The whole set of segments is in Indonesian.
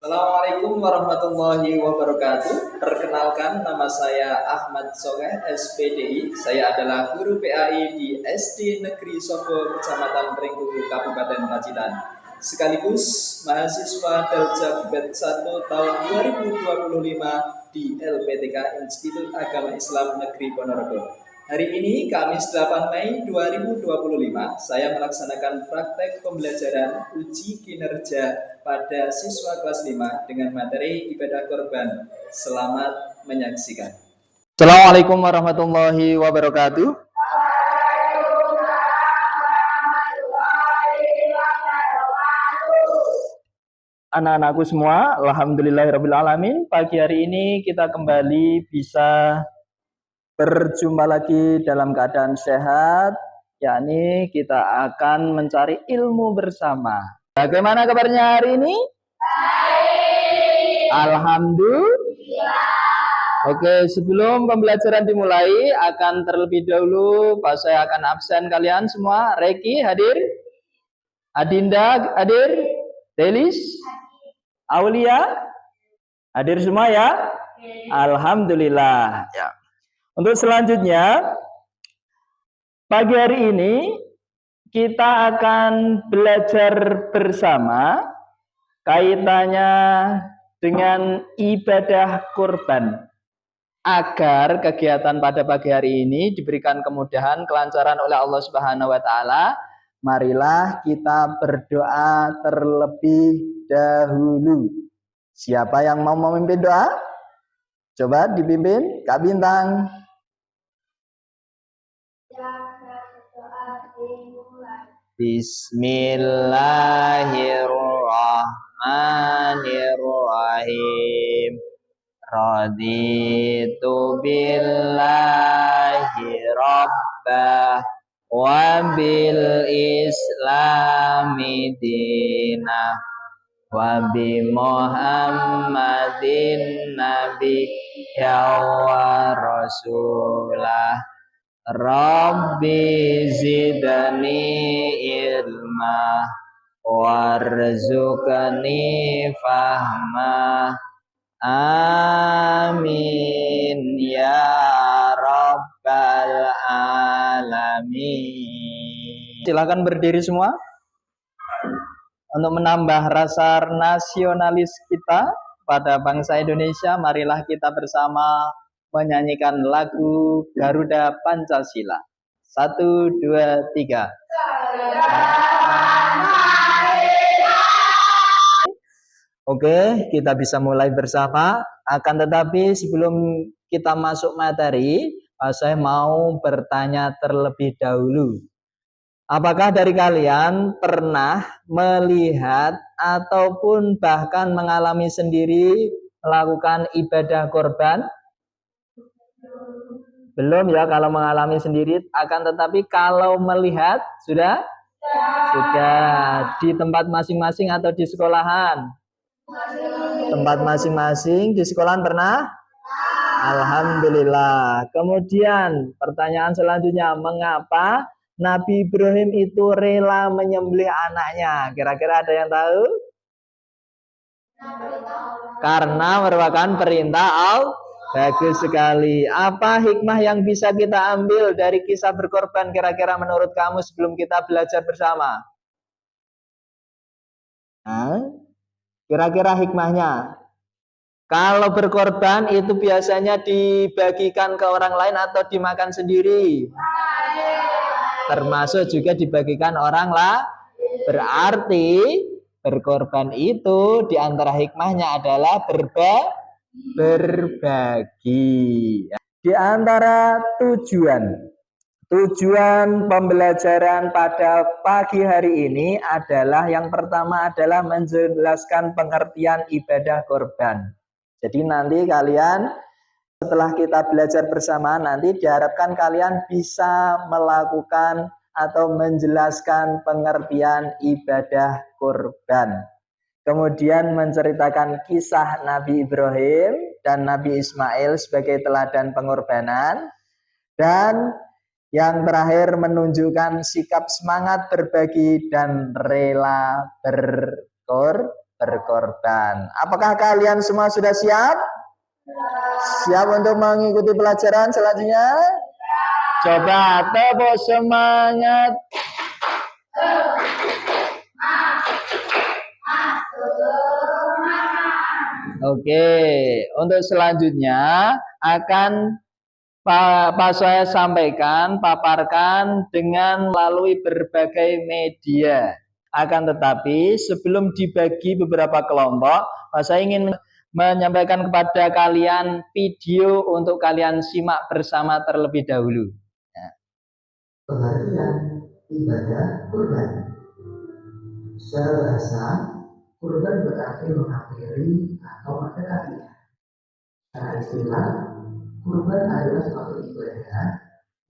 Assalamualaikum warahmatullahi wabarakatuh. Perkenalkan, nama saya Ahmad Soleh, SPDI. Saya adalah guru PAI di SD Negeri Sobo, Kecamatan Rengku, Kabupaten Pacitan. Sekaligus mahasiswa Daljab Batch 1 tahun 2025 di LPTK Institut Agama Islam Negeri Ponorogo. Hari ini Kamis 8 Mei 2025, saya melaksanakan praktek pembelajaran uji kinerja pada siswa kelas 5 dengan materi ibadah korban. Selamat menyaksikan. Assalamualaikum warahmatullahi wabarakatuh. Anak-anakku semua, alhamdulillahirrabbilalamin. Pagi hari ini kita kembali bisa berjumpa lagi dalam keadaan sehat, yakni kita akan mencari ilmu bersama. Bagaimana kabarnya hari ini? Baik. Alhamdulillah. Oke, sebelum pembelajaran dimulai, akan terlebih dahulu saya akan absen kalian semua. Reki hadir? Adinda hadir? Delis? Aulia? Hadir semua ya? Alhamdulillah. Ya. Untuk selanjutnya, pagi hari ini kita akan belajar bersama kaitannya dengan ibadah kurban. Agar kegiatan pada pagi hari ini diberikan kemudahan, kelancaran oleh Allah Subhanahu wa taala, marilah kita berdoa terlebih dahulu. Siapa yang mau memimpin doa? Coba dipimpin Kak Bintang. Bismillahirrahmanirrahim. Raditu billahi rabbah wa bil islami dinah wa bi Muhammadin nabiyya wa rasulah. Rabbi zidni ilma warzuqni fahma. Amin ya rabbal alamin. Silakan berdiri semua. Untuk menambah rasa nasionalis kita pada bangsa Indonesia, marilah kita bersama menyanyikan lagu Garuda Pancasila. 1, 2, 3. Oke, kita bisa mulai bersama. Akan tetapi sebelum kita masuk materi, saya mau bertanya terlebih dahulu. Apakah dari kalian pernah melihat ataupun bahkan mengalami sendiri melakukan ibadah korban? Belum ya kalau mengalami sendiri, akan tetapi kalau melihat sudah? Sudah. Di tempat masing-masing atau di sekolahan? Tempat masing-masing. Di sekolahan pernah? Alhamdulillah. Kemudian pertanyaan selanjutnya, mengapa Nabi Ibrahim itu rela menyembelih anaknya? Kira-kira ada yang tahu? Karena merupakan perintah Allah. Bagus sekali. Apa hikmah yang bisa kita ambil dari kisah berkorban kira-kira menurut kamu sebelum kita belajar bersama? Kira-kira hikmahnya? Kalau berkorban itu biasanya dibagikan ke orang lain atau dimakan sendiri? Termasuk juga dibagikan orang lah. Berarti berkorban itu diantara hikmahnya adalah berbagi. Di antara tujuan pembelajaran pada pagi hari ini adalah yang pertama adalah menjelaskan pengertian ibadah korban. Jadi nanti kalian setelah kita belajar bersama, nanti diharapkan kalian bisa melakukan atau menjelaskan pengertian ibadah kurban. Kemudian menceritakan kisah Nabi Ibrahim dan Nabi Ismail sebagai teladan pengorbanan. Dan yang terakhir menunjukkan sikap semangat berbagi dan rela berkorban. berkorban. Apakah kalian semua sudah siap? Siap untuk mengikuti pelajaran selanjutnya? Coba tepuk semangat. Oke, untuk selanjutnya akan Pak saya sampaikan, paparkan dengan melalui berbagai media. Akan tetapi sebelum dibagi beberapa kelompok, saya ingin menyampaikan kepada kalian video untuk kalian simak bersama terlebih dahulu. Pengertian ibadah kurban. Secara bahasa, kurban berarti mengakhiri atau mendekati. Secara istilah, kurban adalah suatu ibadah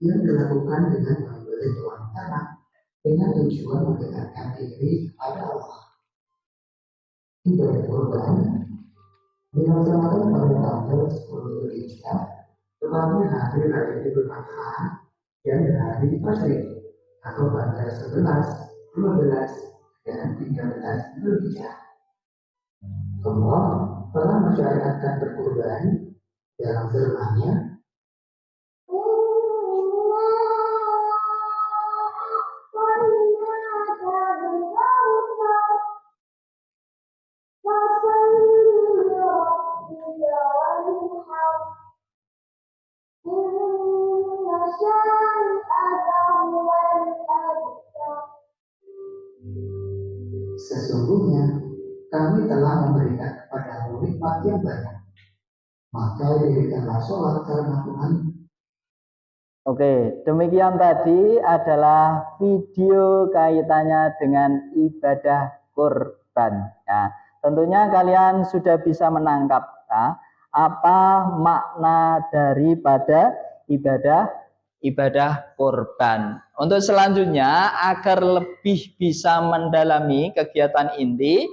yang dilakukan dengan membeli tuan ternak dengan tujuan mendekatkan diri kepada Allah. Ibadah kurban dilaksanakan pada tanggal 10 Dzulhijjah, tepatnya hari Raya Idul Adha dan hari Fitri atau tanggal 11, 12, dan 13 Dzulhijjah. Allah telah mensyariatkan berkurban dalam firman-Nya, sesungguhnya kami telah memberikan kepadamu nikmat yang banyak, maka dirikanlah sholat karena Tuhan. Oke, demikian tadi adalah video kaitannya dengan ibadah kurban. Ya, tentunya kalian sudah bisa menangkap ya, apa makna daripada ibadah kurban. Untuk selanjutnya, agar lebih bisa mendalami kegiatan inti,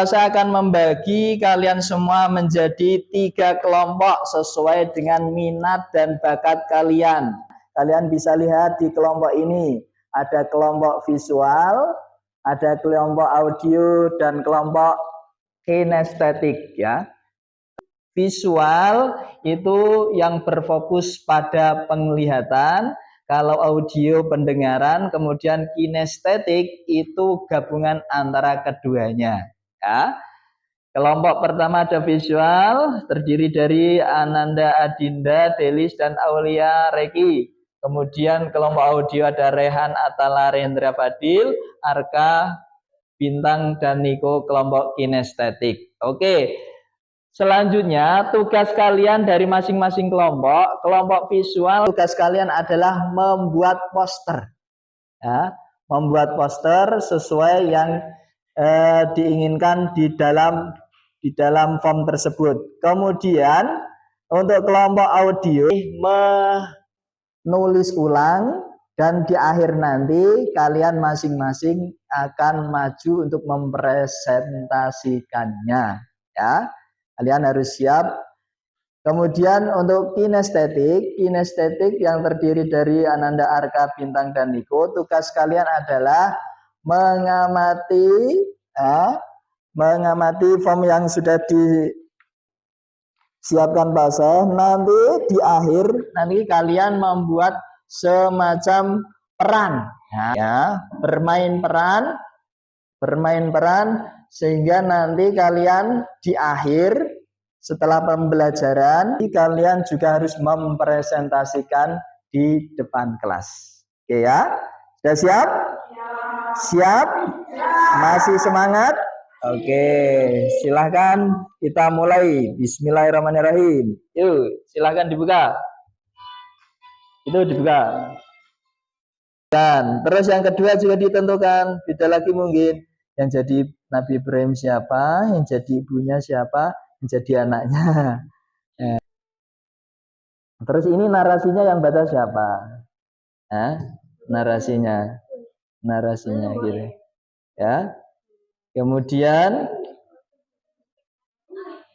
saya akan membagi kalian semua menjadi 3 kelompok sesuai dengan minat dan bakat kalian. Kalian bisa lihat di kelompok ini ada kelompok visual, ada kelompok audio, dan kelompok kinestetik ya. Visual itu yang berfokus pada penglihatan, kalau audio pendengaran, kemudian kinestetik itu gabungan antara keduanya ya. Kelompok pertama ada visual, terdiri dari Ananda Adinda, Delis, dan Aulia Reki. Kemudian kelompok audio ada Rehan Atala Rendra Fadil, Arka Bintang, dan Niko, kelompok kinestetik. Oke. Selanjutnya, tugas kalian dari masing-masing kelompok, kelompok visual, tugas kalian adalah membuat poster. Ya, membuat poster sesuai yang diinginkan di dalam form tersebut. Kemudian, untuk kelompok audio, menulis ulang, dan di akhir nanti kalian masing-masing akan maju untuk mempresentasikannya. Ya. Kalian harus siap. Kemudian untuk kinestetik yang terdiri dari Ananda, Arka, Bintang, dan Niko, tugas kalian adalah mengamati form yang sudah disiapkan bahasa. Nanti di akhir nanti kalian membuat semacam peran ya, bermain peran sehingga nanti kalian di akhir setelah pembelajaran kalian juga harus mempresentasikan di depan kelas. Oke ya? Sudah siap? Siap? Masih semangat? Oke, silahkan kita mulai. Bismillahirrahmanirrahim. Yuk, silahkan dibuka. Itu dibuka. Dan terus yang kedua juga ditentukan, beda lagi mungkin. Yang jadi Nabi Ibrahim siapa, yang jadi ibunya siapa, yang jadi anaknya. Terus ini narasinya yang baca siapa? Narasinya gitu. Ya. Kemudian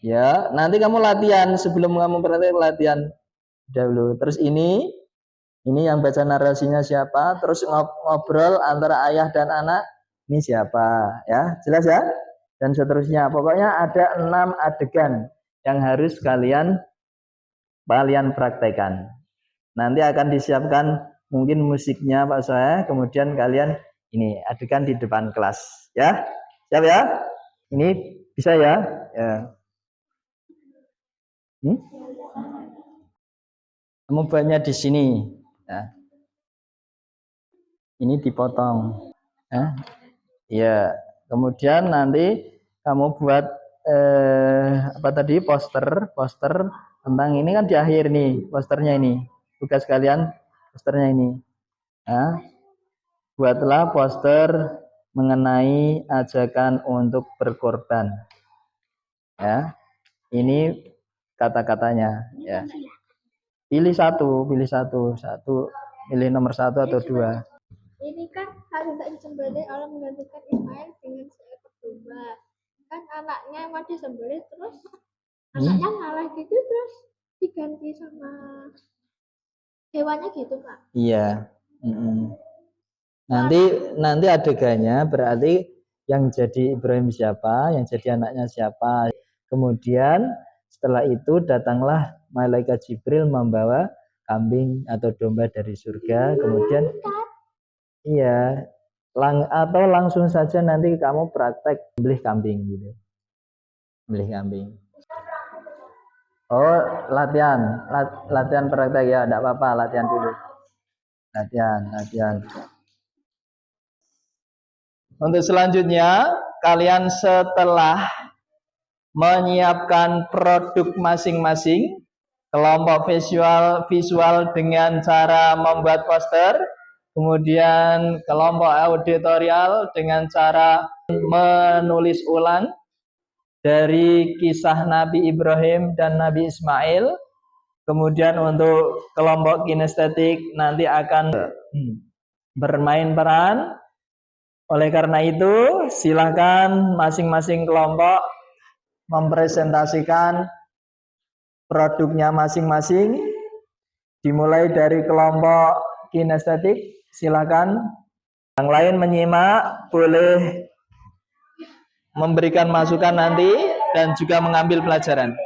ya, nanti kamu latihan sebelum kamu praktek latihan dahulu. Terus ini yang baca narasinya siapa, terus ngobrol antara ayah dan anak, ini siapa ya, jelas ya? dan seterusnya. Pokoknya ada 6 adegan yang harus kalian praktekkan. Nanti akan disiapkan mungkin musiknya Pak Soe, kemudian kalian ini adegan di depan kelas ya. Siap ya? Ini bisa ya? Ya. Membuatnya di sini. Ya. Ini dipotong. Ya. Kemudian nanti kamu buat apa tadi poster tentang ini kan di akhir nih posternya ini. Tugas kalian posternya ini. Nah, buatlah poster mengenai ajakan untuk berkorban. Ya. Ini kata-katanya ya. Pilih satu, pilih nomor 1 atau 2. Ini kan hari tak disembelih Allah menggantikan Ismail dengan seekor domba. Kan anaknya mau disembelih terus anaknya ngalah gitu terus diganti sama hewannya gitu Pak. Iya. Nanti adegannya berarti yang jadi Ibrahim siapa, yang jadi anaknya siapa. Kemudian setelah itu datanglah malaikat Jibril membawa kambing atau domba dari surga. Kemudian iya, atau langsung saja nanti kamu praktek beli kambing gitu. Beli kambing. Oh, latihan praktek ya, enggak apa-apa, latihan dulu. Latihan. Untuk selanjutnya, kalian setelah menyiapkan produk masing-masing, kelompok visual dengan cara membuat poster, kemudian kelompok auditorial dengan cara menulis ulang dari kisah Nabi Ibrahim dan Nabi Ismail. Kemudian untuk kelompok kinestetik nanti akan bermain peran. Oleh karena itu, silakan masing-masing kelompok mempresentasikan produknya masing-masing. Dimulai dari kelompok kinestetik, silakan. Yang lain menyimak, boleh memberikan masukan nanti dan juga mengambil pelajaran.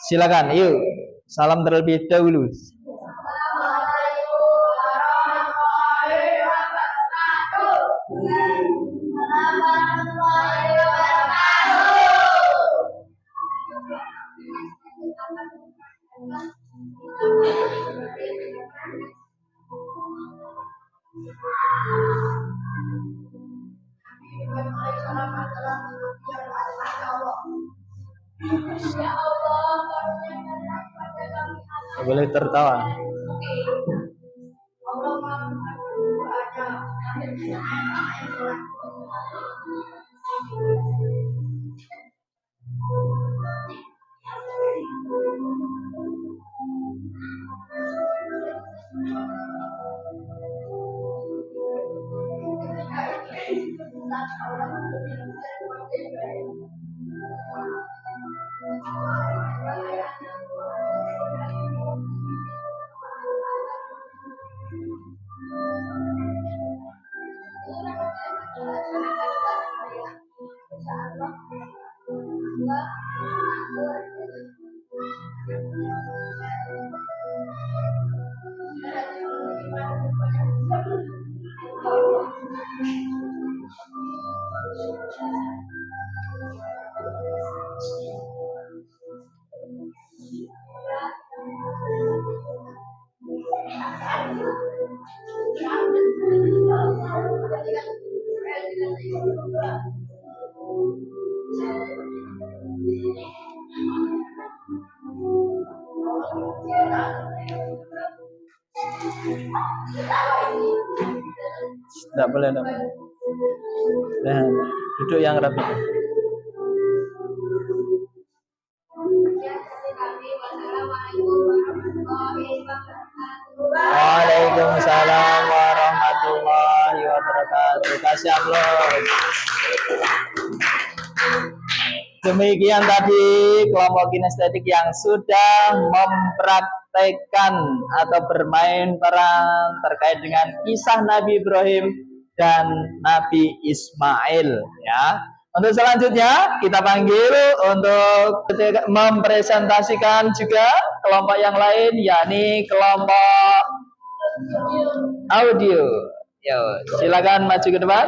Silakan, yuk. Salam terlebih dahulu. Boleh tertawa. Tidak boleh. Nah, duduk yang rapi. Waalaikumsalam warahmatullahi wabarakatuh. Kasih aplaus. Demikian tadi kelompok kinestetik yang sudah mempraktekkan atau bermain peran terkait dengan kisah Nabi Ibrahim dan Nabi Ismail ya. Untuk selanjutnya kita panggil untuk mempresentasikan juga kelompok yang lain, yakni kelompok audio. Yo, silakan maju ke depan.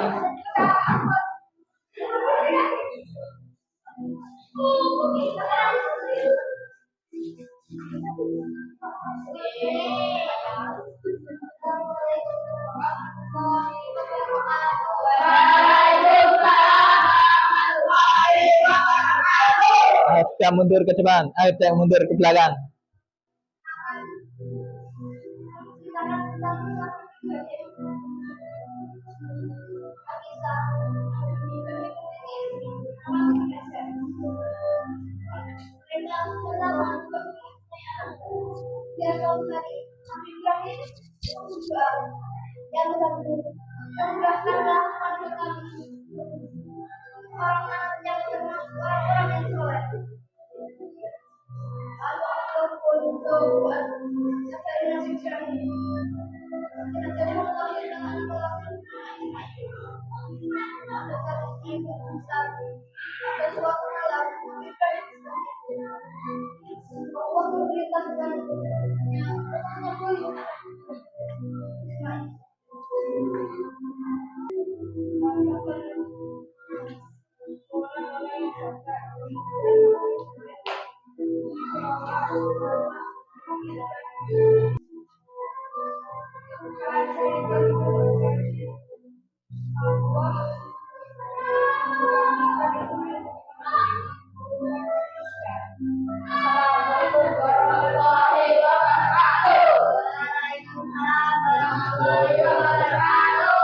Yang mundur ke depan, yang mundur ke belakang.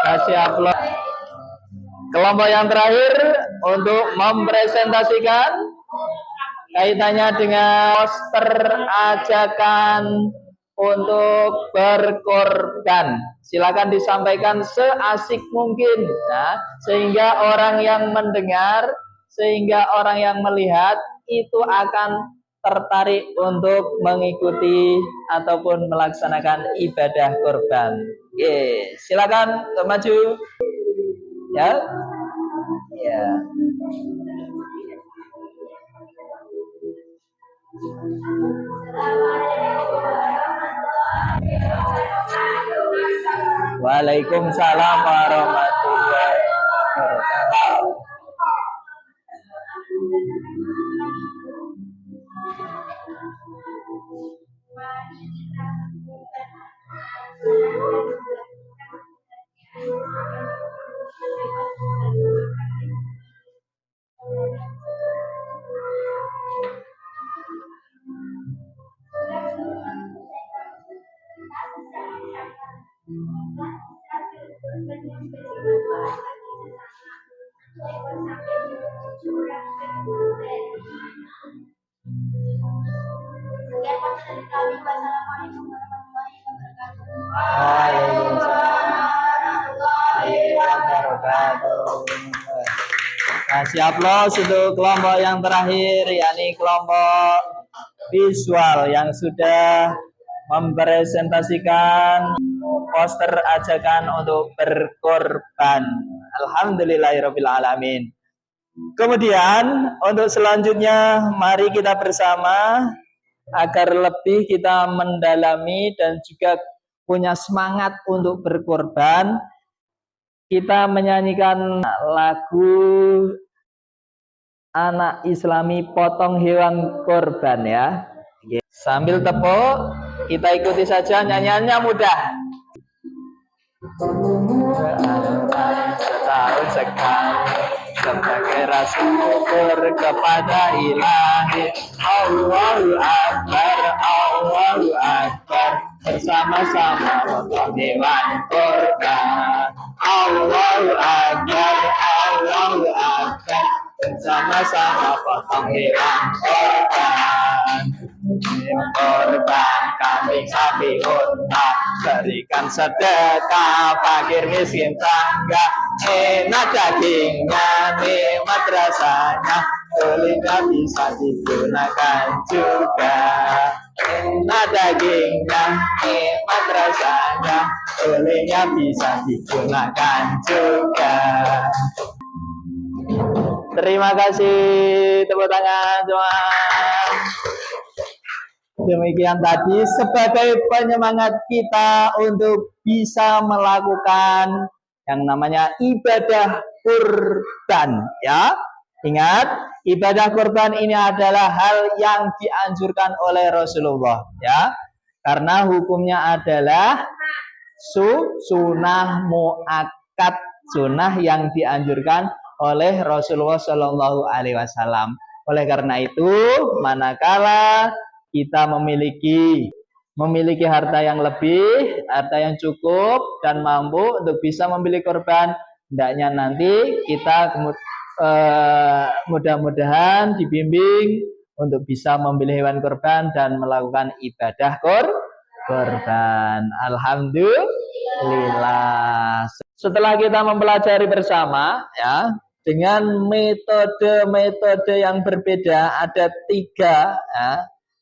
Kasih aplaus. Kelompok yang terakhir untuk mempresentasikan kaitannya dengan poster ajakan untuk berkorban. Silakan disampaikan seasik mungkin, nah, sehingga orang yang mendengar, sehingga orang yang melihat itu akan tertarik untuk mengikuti ataupun melaksanakan ibadah korban. Oke, silakan maju. Ya. Ya. Waalaikumsalam warahmatullahi wabarakatuh. Kasih aplaus untuk kelompok yang terakhir, yakni kelompok visual yang sudah mempresentasikan poster ajakan untuk berkorban. Alhamdulillahirabbil alamin. Kemudian untuk selanjutnya mari kita bersama agar lebih kita mendalami dan juga punya semangat untuk berkorban, kita menyanyikan lagu anak Islami potong hewan korban ya. Sambil tepuk, kita ikuti saja, nyanyiannya mudah. Setahun sekali sebagai rasa syukur kepada Ilahi. Allahu Akbar, Allahu Akbar, bersama-sama potong hewan korban. Allahu Akbar, Allahu Akbar, bersama-sama potong hewan korban. Korban kambing, sapi, unta, berikan sedekah fakir miskin tangga. Enak dagingnya, nikmat rasanya, kulitnya bisa digunakan juga. Enak dagingnya, nikmat rasanya, kulitnya bisa digunakan juga. Terima kasih, tepuk tangan semua. Demikian tadi sebagai penyemangat kita untuk bisa melakukan yang namanya ibadah kurban, ya. Ingat, ibadah kurban ini adalah hal yang dianjurkan oleh Rasulullah, ya. Karena hukumnya adalah sunnah muakkad, sunnah yang dianjurkan oleh Rasulullah Shallallahu Alaihi Wasallam. Oleh karena itu, manakala kita memiliki harta yang lebih, harta yang cukup dan mampu untuk bisa membeli korban, hendaknya nanti kita mudah-mudahan dibimbing untuk bisa membeli hewan korban dan melakukan ibadah korban. Alhamdulillah. Setelah kita mempelajari bersama, ya, dengan metode-metode yang berbeda,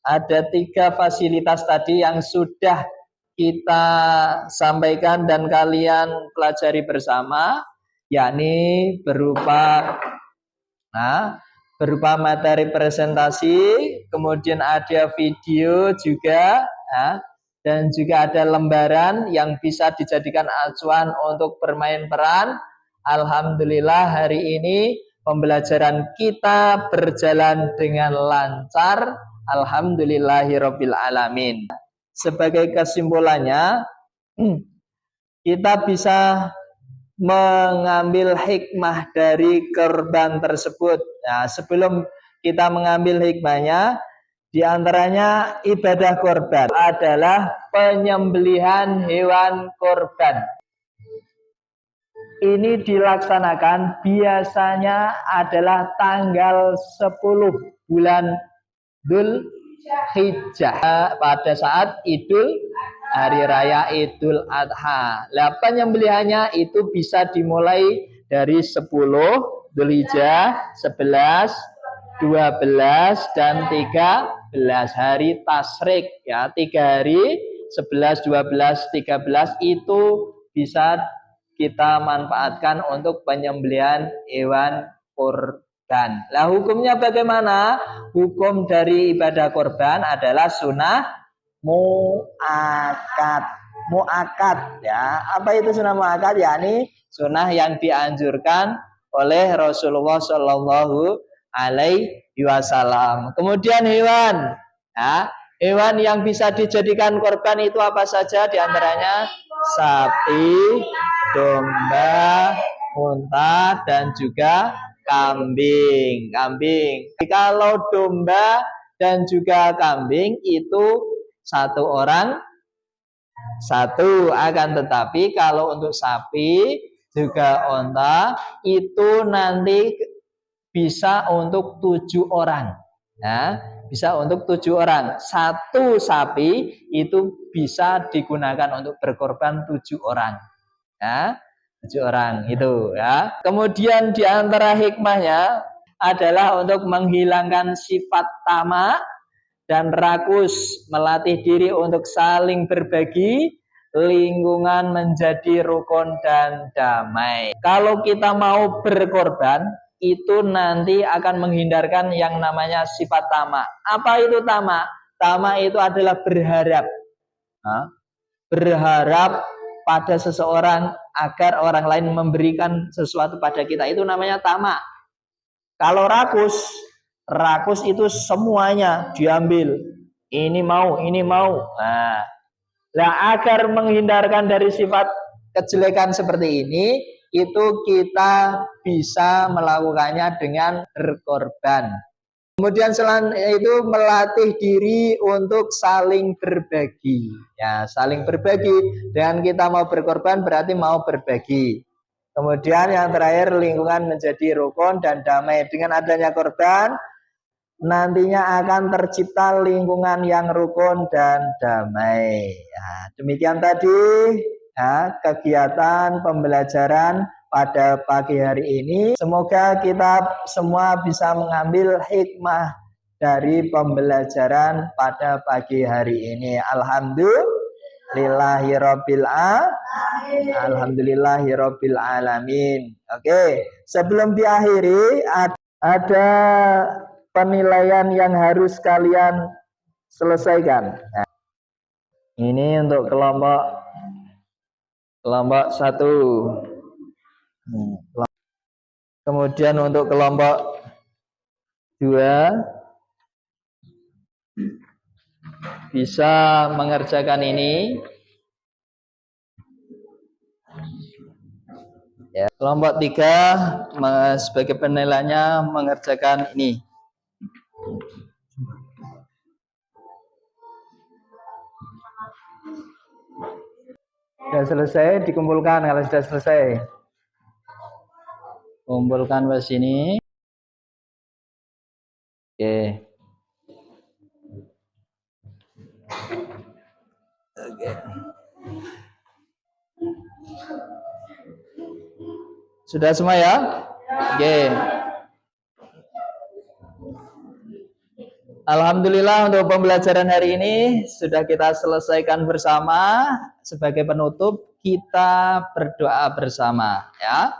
ada tiga fasilitas tadi yang sudah kita sampaikan dan kalian pelajari bersama, yakni berupa materi presentasi, kemudian ada video juga, dan juga ada lembaran yang bisa dijadikan acuan untuk bermain peran. Alhamdulillah hari ini pembelajaran kita berjalan dengan lancar. Alhamdulillahirabbil alamin. Sebagai kesimpulannya, kita bisa mengambil hikmah dari korban tersebut. Nah, sebelum kita mengambil hikmahnya, di antaranya ibadah korban adalah penyembelihan hewan korban. Ini dilaksanakan biasanya adalah tanggal 10 bulan Dzulhijjah pada saat hari raya Idul Adha. Penyembelihannya itu bisa dimulai dari 10 Dzulhijjah, 11, 12 dan 13 hari tasyrik, ya. 3 hari 11, 12, 13 itu bisa kita manfaatkan untuk penyembelihan hewan korban. Nah, hukumnya bagaimana? Hukum dari ibadah korban adalah sunnah muakkad, ya. Apa itu sunnah muakkad? Yakni sunnah yang dianjurkan oleh Rasulullah Shallallahu Alaihi Wasallam. Kemudian hewan, ya, hewan yang bisa dijadikan korban itu apa saja? Di antaranya sapi, domba, unta, dan juga kambing. Kalau domba dan juga kambing itu satu orang satu, akan tetapi kalau untuk sapi juga unta itu nanti bisa untuk 7 orang, ya, bisa untuk 7 orang. Satu sapi itu bisa digunakan untuk berkorban 7 orang, ya, 7 orang itu, ya. Kemudian di antara hikmahnya adalah untuk menghilangkan sifat tamak dan rakus, melatih diri untuk saling berbagi, lingkungan menjadi rukun dan damai. Kalau kita mau berkorban, itu nanti akan menghindarkan yang namanya sifat tamak. Apa itu tamak? Tamak itu adalah berharap. Berharap pada seseorang agar orang lain memberikan sesuatu pada kita. Itu namanya tamak. Kalau rakus itu semuanya diambil. Ini mau. Nah, agar menghindarkan dari sifat kejelekan seperti ini, itu kita bisa melakukannya dengan berkorban. Kemudian selain itu melatih diri untuk saling berbagi. Ya, saling berbagi. Dan kita mau berkorban berarti mau berbagi. Kemudian yang terakhir, lingkungan menjadi rukun dan damai. Dengan adanya korban, nantinya akan tercipta lingkungan yang rukun dan damai. Ya, demikian tadi, ya, kegiatan pembelajaran pada pagi hari ini. Semoga kita semua bisa mengambil hikmah dari pembelajaran pada pagi hari ini. Alhamdulillahirabbil alamin. Oke, sebelum diakhiri ada penilaian yang harus kalian selesaikan. Nah, ini untuk kelompok 1. Kemudian untuk kelompok 2 bisa mengerjakan ini. Ya, kelompok 3 sebagai penilaiannya mengerjakan ini. Sudah selesai, dikumpulkan kalau sudah selesai. Kumpulkan ke sini. Oke. Oke. Sudah semua ya? Oke. Alhamdulillah untuk pembelajaran hari ini sudah kita selesaikan bersama. Sebagai penutup kita berdoa bersama ya.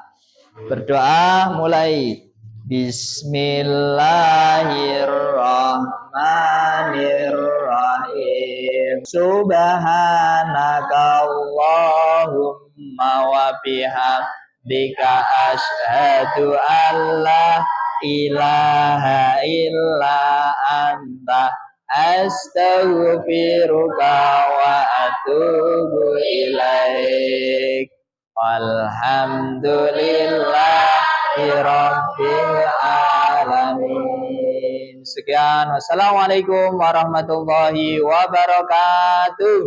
Berdoa mulai. Bismillahirrahmanirrahim. Subhanakallahumma wa bihamdika asyhadu an la ilaha illa anta astaghfiruka wa atubu ilaik. Alhamdulillahi rabbil alamin. Sekian, wassalamualaikum warahmatullahi wabarakatuh.